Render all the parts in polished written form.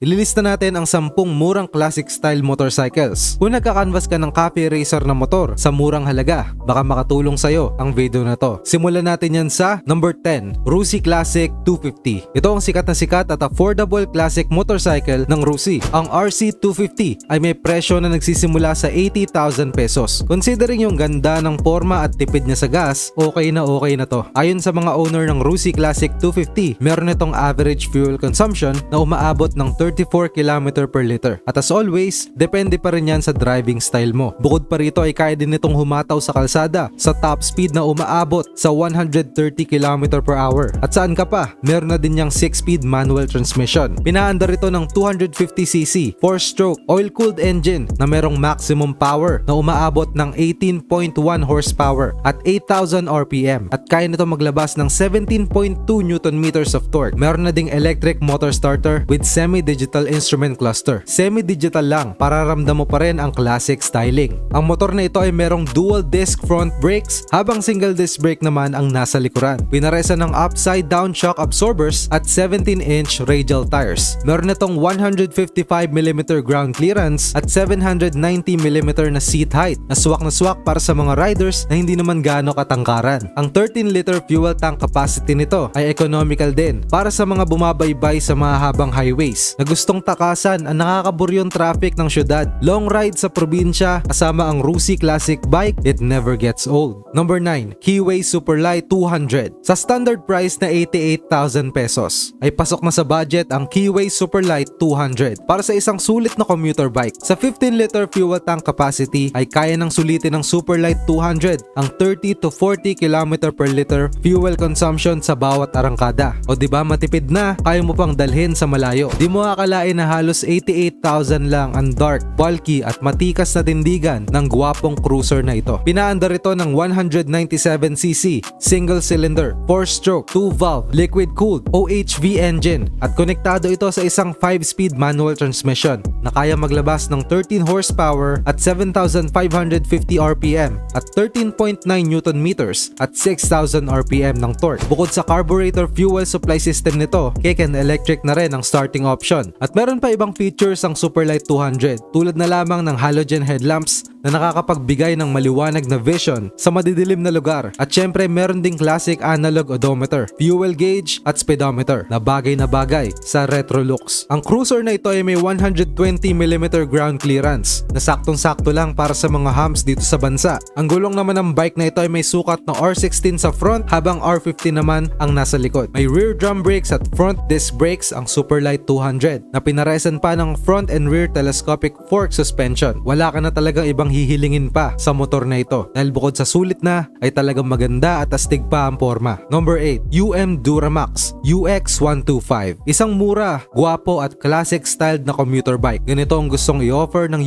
ililista natin ang 10 murang classic style motorcycles. Kung nagka-canvas ka ng copy racer na motor sa murang halaga, baka makatulong sa'yo ang video na to. Simulan natin yan sa number 10, Rusi Classic 250. Ito ang sikat na sikat at affordable classic motorcycle ng Rusi. Ang RC250 ay may presyo na nagsisimula sa 80,000 pesos. Considering yung ganda ng forma at tipid niya sa gas, okay na to. Ayon sa mga owner ng Rusi Classic 250, meron itong average fuel consumption na umaabot ng 34 km per liter. At as always, depende pa rin yan sa driving style mo. Bukod pa rito ay kaya din itong humataw sa kalsada sa top speed na umaabot sa 130 km per hour. At saan ka pa? Meron na din yung 6-speed manual transmission. Pinaandar ito ng 250cc 4-stroke oil-cooled engine na merong maximum power na umaabot ng 18.1 horsepower at 8,000 RPM. At kaya nito maglabas ng 17.2 Newton meters of torque. Meron na ding electric motor starter with semi-digital instrument cluster. Semi-digital lang para ramdam mo pa rin ang classic styling. Ang motor na ito ay merong dual disc front brakes habang single disc brake naman ang nasa likuran. Pinaresa ng upside down shock absorbers at 17-inch radial tires. Meron itong 155mm ground clearance at 790mm na seat height na swak para sa mga riders na hindi naman gaano katangkaran. Ang 13-liter fuel tank capacity nito ay economical din para sa mga bumabaybay sa mahahabang highways na gustong takasan ang nakakaburyong traffic ng syudad. Long ride sa probinsya kasama ang Rusi Classic bike, it never gets old. Number 9, Keyway Superlight 200. Sa standard price na 88,000 pesos ay pasok na sa budget ang Keyway Superlight 200 para sa isang sulit na commuter bike. Sa 15-liter fuel tank capacity ay kaya nang sulitin ng Superlight 200 ang 30 to 40 km per liter fuel consumption sa bawat arangkada. O diba matipid na, kaya mo pang dalhin sa malayo. Di mo akalain na halos 88,000 lang ang dark, bulky at matikas na tindigan ng gwapong cruiser na ito. Pinaandar ito ng 197cc single cylinder 4-stroke 2-valve liquid cooled OHV engine at konektado ito sa isang 5-speed manual transmission na kaya maglabas ng 13 horsepower at 7,550 RPM at 13.9 Newton meters at 6,000 RPM ng torque. Bukod sa carburetor fuel supply system nito, kick and electric na rin ang starting option. At meron pa ibang features ang Superlight 200 tulad na lamang ng halogen headlamps na nakakapagbigay ng maliwanag na vision sa madidilim na lugar. At syempre meron ding classic analog odometer, fuel gauge at speedometer na bagay sa retro looks. Ang cruiser na ito ay may 120mm ground clearance na saktong-sakto lang para sa mga humps dito sa bansa. Ang gulong naman ng bike na ito ay may sukat na R16 sa front habang R15 naman ang nasa likod. May rear drum brakes at front disc brakes ang Superlight 200 na pinaresan pa ng front and rear telescopic fork suspension. Wala ka na talagang ibang hihilingin pa sa motor na ito dahil bukod sa sulit na ay talagang maganda at astig pa ang forma. Number 8, Duramax UX125. Isang mura, gwapo at classic styled na commuter bike. Ganito ang gustong i-offer ng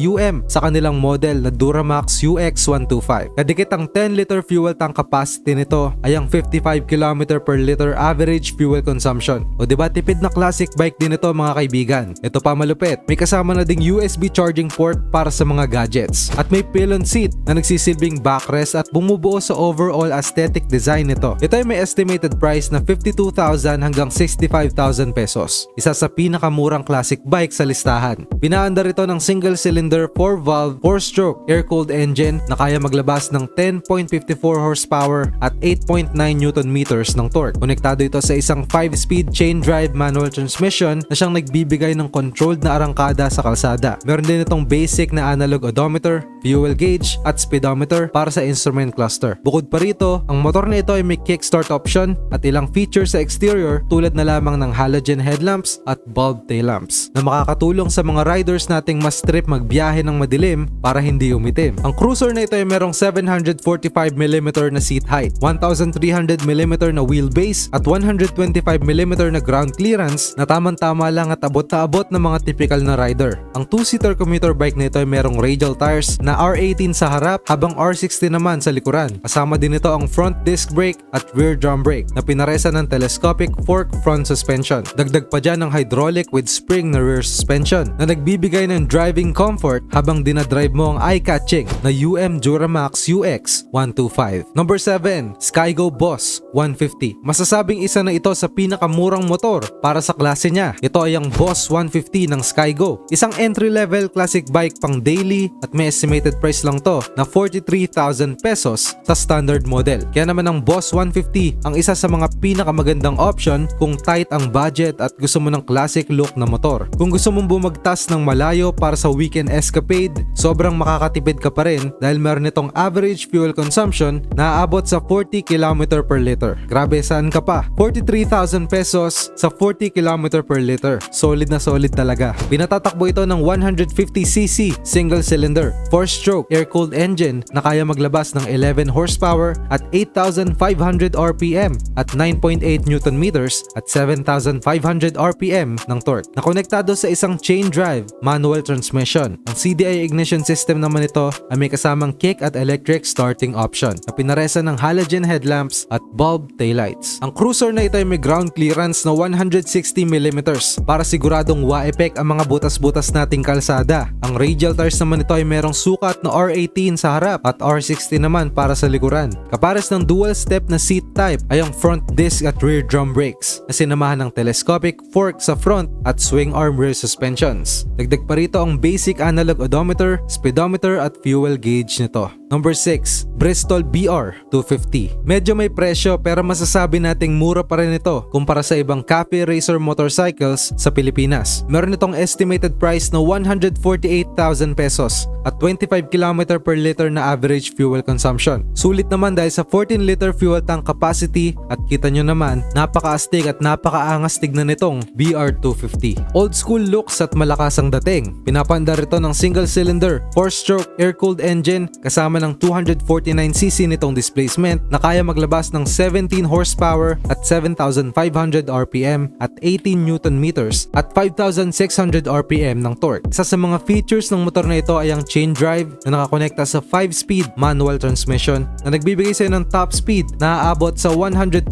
sa kanilang model na Duramax UX125. Kadikit ang 10-liter fuel tank capacity nito ay ang 55 km per liter average fuel consumption. O diba tipid na classic bike din ito mga kaibigan. Ito pa malupit, may kasama na ding USB charging port para sa mga gadgets. At may pillon seat na nagsisilbing backrest at bumubuo sa overall aesthetic design nito. Ito ay may estimated price na 52,000 hanggang 65,000 pesos. Isa sa pinakamurang classic bike sa listahan. Pinaandar ito ng single cylinder 4-valve 4-stroke air-cooled engine na kaya maglabas ng 10.54 horsepower at 8.9 Newton meters ng torque. Konektado ito sa isang 5-speed chain drive manual transmission na siyang nagbibigay ng controlled na arangkada sa kalsada. Meron din itong basic na analog odometer, fuel gauge at speedometer para sa instrument cluster. Bukod pa rito, ang motor na ito ay may kickstart option at ilang features sa exterior tulad na lamang ng halogen headlamps at bulb tail lamps na makakatulong sa mga riders nating mas trip magbiyahe ng madilim para hindi umitim. Ang cruiser na ito ay merong 745mm na seat height, 1,300mm na wheelbase at 125mm na ground clearance na tamang-tama lang at abot na abot ng mga typical na rider. Ang 2-seater commuter bike na ito ay merong radial tires na na R18 sa harap habang R60 naman sa likuran. Kasama din ito ang front disc brake at rear drum brake na pinaresa ng telescopic fork front suspension. Dagdag pa dyan ang hydraulic with spring na rear suspension na nagbibigay ng driving comfort habang dinadrive mo ang eye-catching na Duramax UX 125. Number 7, Skygo Boss 150. Masasabing isa na ito sa pinakamurang motor para sa klase niya. Ito ay ang Boss 150 ng Skygo. Isang entry-level classic bike pang daily at may estimated price lang to na 43,000 pesos sa standard model. Kaya naman ang Boss 150 ang isa sa mga pinakamagandang option kung tight ang budget at gusto mo ng classic look na motor. Kung gusto mong bumagtas ng malayo para sa weekend escapade, sobrang makakatipid ka pa rin dahil meron itong average fuel consumption na aabot sa 40 km per liter. Grabe, saan ka pa? 43,000 pesos sa 40 km per liter. Solid na solid talaga. Pinatatakbo ito ng 150cc single cylinder 4-stroke air-cooled engine na kaya maglabas ng 11 horsepower at 8,500 RPM at 9.8 Newton meters at 7,500 RPM ng torque. Nakonektado sa isang chain drive manual transmission. Ang CDI ignition system naman ito ay may kasamang kick at electric starting option na pinaresa ng halogen headlamps at bulb taillights. Ang cruiser na ito ay may ground clearance na 160mm para siguradong wa-effect ang mga butas-butas nating kalsada. Ang radial tires naman ito ay merong sukat na R18 sa harap at R60 naman para sa likuran. Kapares ng dual step na seat type ay ang front disc at rear drum brakes na sinamahan ng telescopic fork sa front at swing arm rear suspensions. Dagdag pa rito ang basic analog odometer, speedometer at fuel gauge nito. Number 6, Bristol BR 250. Medyo may presyo pero masasabi nating mura pa rin ito kumpara sa ibang cafe racer motorcycles sa Pilipinas. Meron itong estimated price na 148,000 pesos at 25 km per liter na average fuel consumption. Sulit naman dahil sa 14-liter fuel tank capacity at kita nyo naman, napaka-astig at napaka-angas tignan nitong BR 250. Old school looks at malakas ang dating. Pinapandar ito ng single cylinder 4-stroke air-cooled engine kasama ng 249cc nitong displacement na kaya maglabas ng 17 horsepower at 7,500 RPM at 18 Newton meters at 5,600 RPM ng torque. Isa sa mga features ng motor na ito ay ang chain drive na nakakonekta sa 5-speed manual transmission na nagbibigay sa'yo ng top speed na aabot sa 125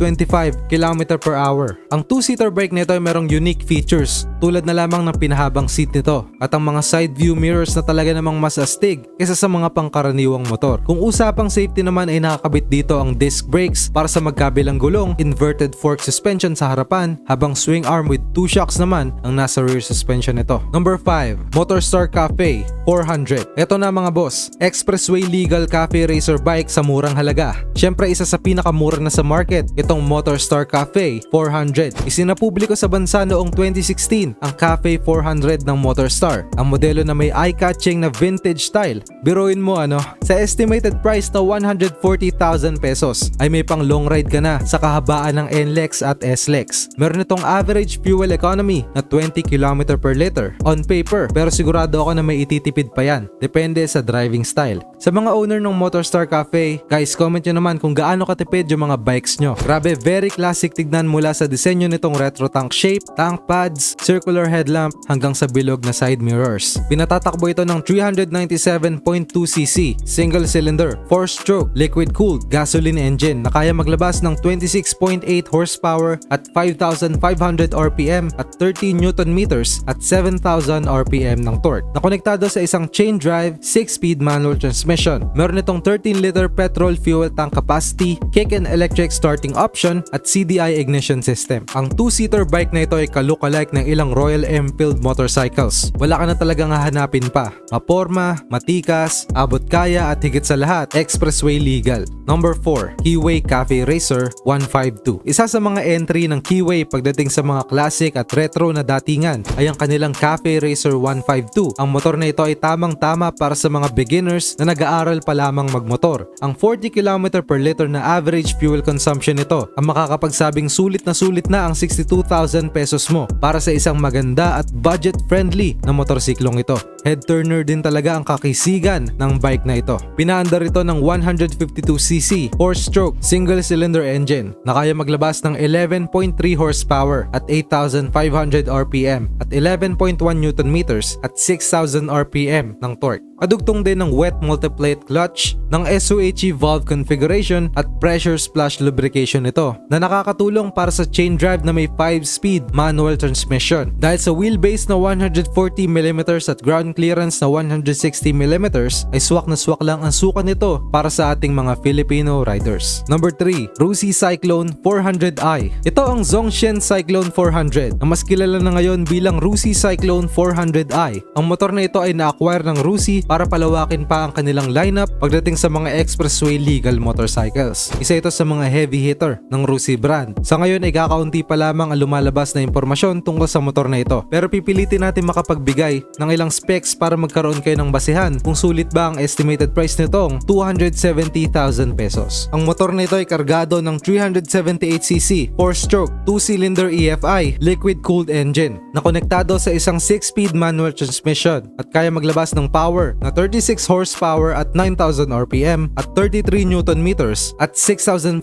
km per hour. Ang 2-seater bike nito ay merong unique features tulad na lamang ng pinahabang seat nito at ang mga side view mirrors na talaga namang mas astig kaysa sa mga pangkaraniwang motor. Kung usapang safety naman ay nakakabit dito ang disc brakes para sa magkabilang gulong, inverted fork suspension sa harapan, habang swing arm with 2 shocks naman ang nasa rear suspension nito. Number 5, Motorstar Cafe 400. Ito na mga boss, expressway legal cafe racer bike sa murang halaga. Syempre isa sa pinakamura na sa market, itong Motorstar Cafe 400. Isinapubliko sa bansa noong 2016 ang Cafe 400 ng Motorstar. Ang modelo na may eye-catching na vintage style. Biruin mo sa estimated price na 140,000 pesos ay may pang long ride ka na sa kahabaan ng NLEX at SLEX. Meron itong average fuel economy na 20 km per liter on paper pero sigurado ako na may ititipid pa yan. Depende sa driving style. Sa mga owner ng Motorstar Cafe, guys, comment nyo naman kung gaano katipid yung mga bikes nyo. Grabe, very classic tignan mula sa disenyo nitong retro tank shape, tank pads, circular headlamp hanggang sa bilog na side mirrors. Pinatatakbo ito ng 397.2cc single cylinder 4-stroke liquid cooled gasoline engine na kaya maglabas ng 26.8 horsepower at 5,500 RPM at 13 Newton meters at 7,000 RPM ng torque. Nakonektado sa isang chain drive 6-speed manual transmission. Meron itong 13-liter petrol fuel tank capacity, kick and electric starting option at CDI ignition system. Ang 2-seater bike na ito ay ka-look-alike ng ilang Royal Enfield motorcycles. Wala ka na talagang hahanapin pa. Maporma, matikas, abot kaya at higit sa lahat, expressway legal. Number 4, Keyway Cafe Racer 152. Isa sa mga entry ng Keyway pagdating sa mga classic at retro na datingan ay ang kanilang Cafe Racer 152. Ang motor na ito ay tamang-tama para sa mga beginners na nag-aaral pa lamang magmotor. Ang 40 km per liter na average fuel consumption nito ang makakapagsabing sulit na ang 62,000 pesos mo para sa isang maganda at budget-friendly na motorsiklong ito. Head turner din talaga ang kakisigan ng bike na ito. Pinaandar ito ng 152cc 4-stroke single-cylinder engine na kaya maglabas ng 11.3 horsepower at 8,500 RPM at 11.1 Newton meters at 6,000 RPM ng torque. Adugtong din ng wet multiplate clutch ng SOHC valve configuration at pressure splash lubrication ito na nakakatulong para sa chain drive na may 5-speed manual transmission. Dahil sa wheelbase na 140mm at ground clearance na 160mm ay swak na swak lang ang sukat nito para sa ating mga Filipino riders. Number 3, Rusi Cyclone 400i. Ito ang Zongshen Cyclone 400 na mas kilala na ngayon bilang Rusi Cyclone 400i. Ang motor na ito ay na-acquire ng Rusi para palawakin pa ang kanilang lineup pagdating sa mga expressway legal motorcycles. Isa ito sa mga heavy hitter ng Rusi brand. Sa ngayon ay kakaunti pa lamang ang lumalabas na impormasyon tungkol sa motor na ito. Pero pipilitin natin makapagbigay ng ilang specs para magkaroon kayo ng basihan kung sulit ba ang estimated price nitong 270,000 pesos. Ang motor na ito ay kargado ng 378cc 4-stroke 2-cylinder EFI liquid-cooled engine na konektado sa isang 6-speed manual transmission at kaya maglabas ng power na 36 horsepower at 9,000 RPM at 33 Newton meters at 6,500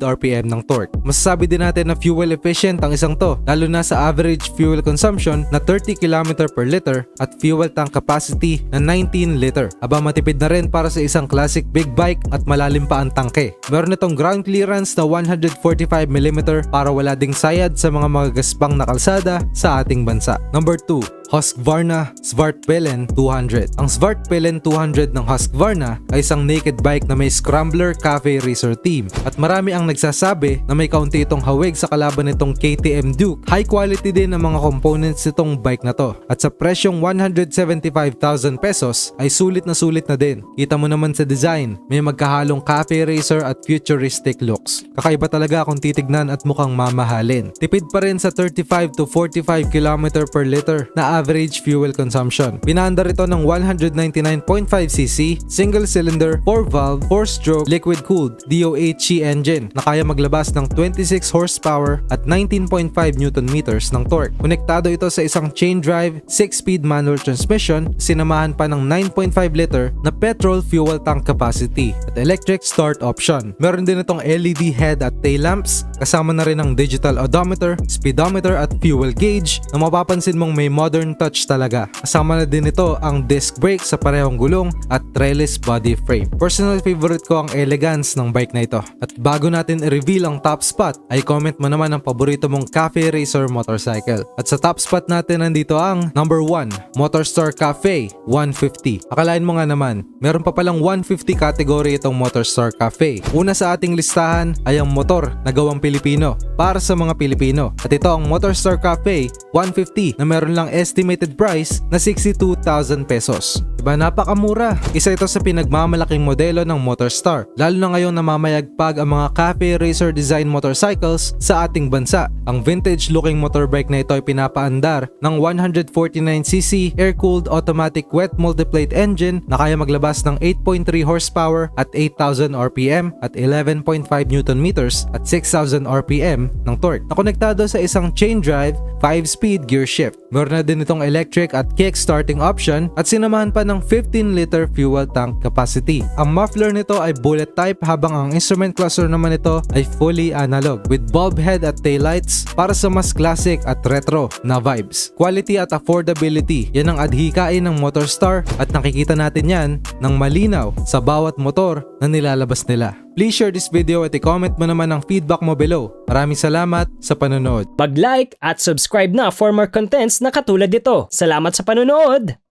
RPM ng torque. Masasabi din natin na fuel efficient ang isang to, lalo na sa average fuel consumption na 30 km per liter at fuel tank capacity na 19 liter. Aba, matipid na rin para sa isang classic big bike at malalim pa ang tangke. Meron itong ground clearance na 145mm para wala ding sayad sa mga magagaspang na kalsada sa ating bansa. Number 2, Husqvarna Svartbellen 200. Ang Svartbellen 200 ng Husqvarna ay isang naked bike na may scrambler cafe racer team at marami ang nagsasabi na may kaunti itong hawig sa kalaban nitong KTM Duke. High quality din ang mga components nitong bike na to at sa presyong 175,000 pesos ay sulit na din. Kita mo naman sa design, may magkahalong cafe racer at futuristic looks. Kakaiba talaga kung titignan at mukhang mamahalin. Tipid pa rin sa 35 to 45 km per liter na average fuel consumption. Pinaandar ito ng 199.5cc single-cylinder 4-valve 4-stroke liquid-cooled DOHC engine na kaya maglabas ng 26 horsepower at 19.5 Newton meters ng torque. Konektado ito sa isang chain drive 6-speed manual transmission sinamahan pa ng 9.5 liter na petrol fuel tank capacity at electric start option. Meron din itong LED head at tail lamps kasama na rin ang digital odometer, speedometer at fuel gauge na mapapansin mong may modern touch talaga. Kasama na din ito ang disc brake sa parehong gulong at trellis body frame. Personal favorite ko ang elegance ng bike na ito. At bago natin i-reveal ang top spot, ay comment mo naman ang paborito mong cafe racer motorcycle. At sa top spot natin nandito ang number 1, Motorstar Cafe 150. Akalain mo nga naman, meron pa palang 150 category itong Motorstar Cafe. Una sa ating listahan ay ang motor na gawang Pilipino para sa mga Pilipino. At ito ang Motorstar Cafe 150 na meron lang estimated price na 62,000 pesos. Diba, napakamura. Isa ito sa pinagmamalaking modelo ng Motorstar. Lalo na ngayong namamayagpag ang mga cafe racer design motorcycles sa ating bansa. Ang vintage looking motorbike na ito ay pinapaandar ng 149cc air-cooled automatic wet multiplate engine na kaya maglabas ng 8.3 horsepower at 8,000 RPM at 11.5 Newton meters at 6,000 RPM ng torque. Nakonektado sa isang chain drive 5-speed gear shift. Meron na din itong electric at kick starting option at sinamahan pa ng 15-liter fuel tank capacity. Ang muffler nito ay bullet type habang ang instrument cluster naman nito ay fully analog with bulb head at taillights para sa mas classic at retro na vibes. Quality at affordability, yan ang adhikain ng Motorstar at nakikita natin yan ng malinaw sa bawat motor na nilalabas nila. Please share this video at i-comment mo naman ang feedback mo below. Maraming salamat sa panonood. Mag-like at subscribe na for more contents na katulad nito. Salamat sa panonood!